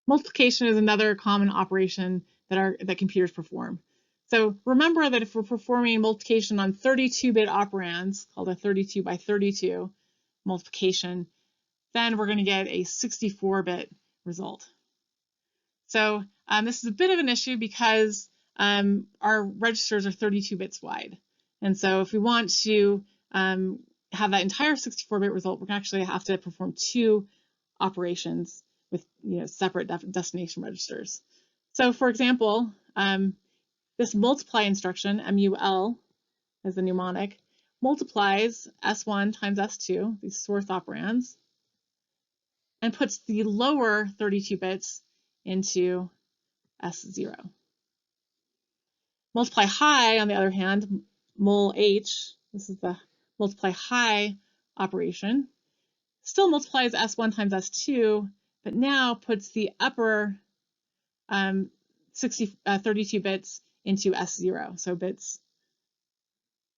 Multiplication is another common operation that computers perform. So remember that if we're performing multiplication on 32-bit operands, called a 32 by 32 multiplication, then we're going to get a 64-bit result. So this is a bit of an issue because our registers are 32 bits wide. And so if we want to have that entire 64-bit result, we're going to actually have to perform two operations with separate destination registers. So for example, this multiply instruction, MUL, as the mnemonic, multiplies S1 times S2, these source operands, and puts the lower 32 bits into S0. Multiply high, on the other hand, mul H, this is the multiply high operation, still multiplies S1 times S2, but now puts the upper 32 bits into S0. So bits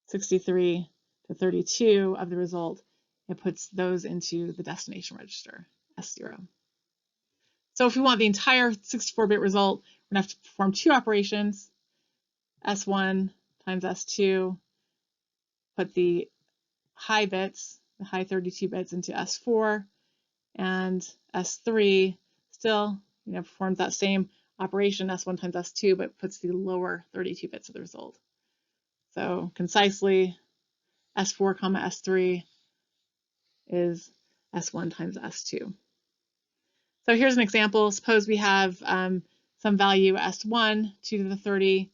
63 to 32 of the result, it puts those into the destination register, S0. So if we want the entire 64-bit result, we're going to have to perform two operations, S1 times S2, put the high bits, the high 32 bits into S4, and S3 still performs that same operation, S1 times S2, but puts the lower 32 bits of the result. So concisely, S4 comma S3 is S1 times S2. So here's an example. Suppose we have some value S1, 2 to the 30,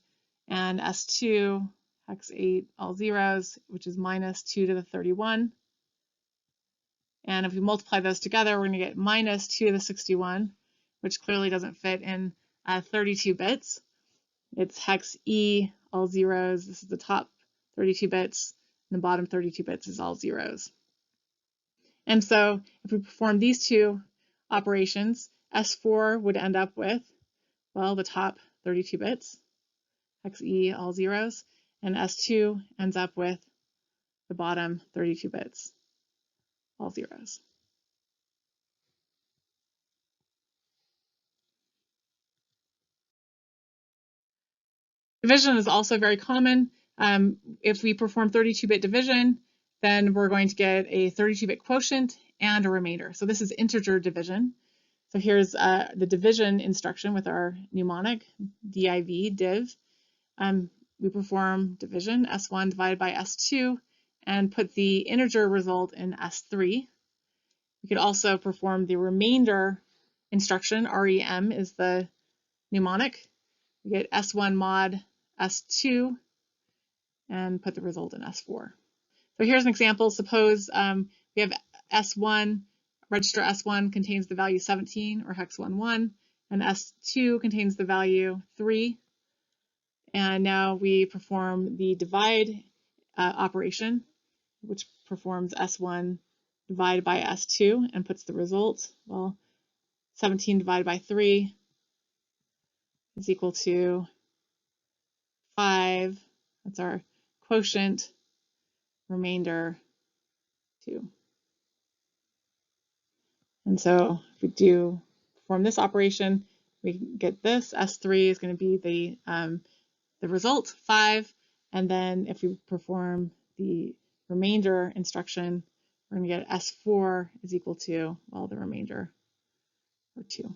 and S2, hex 8, all zeros, which is minus 2 to the 31. And if we multiply those together, we're going to get minus 2 to the 61, which clearly doesn't fit in 32 bits. It's hex E, all zeros. This is the top 32 bits, and the bottom 32 bits is all zeros. And so if we perform these two operations, S4 would end up with, well, the top 32 bits, hex E, all zeros, and S2 ends up with the bottom 32 bits, all zeros. Division is also very common. If we perform 32-bit division, then we're going to get a 32-bit quotient and a remainder. So this is integer division. So here's the division instruction with our mnemonic, div. We perform division, S1 divided by S2, and put the integer result in S3. We could also perform the remainder instruction, rem is the mnemonic. We get S1 mod S2 and put the result in S4. So here's an example. Suppose we have S1, register S1 contains the value 17 or hex 11, and S2 contains the value 3. And now we perform the divide operation, which performs S1 divided by S2 and puts the result, well, 17 divided by 3 is equal to 5. That's our quotient, remainder 2. And so if we do perform this operation, we get this. S3 is going to be the result, 5. And then if we perform the remainder instruction, we're going to get S4 is equal to, well, the remainder, or 2.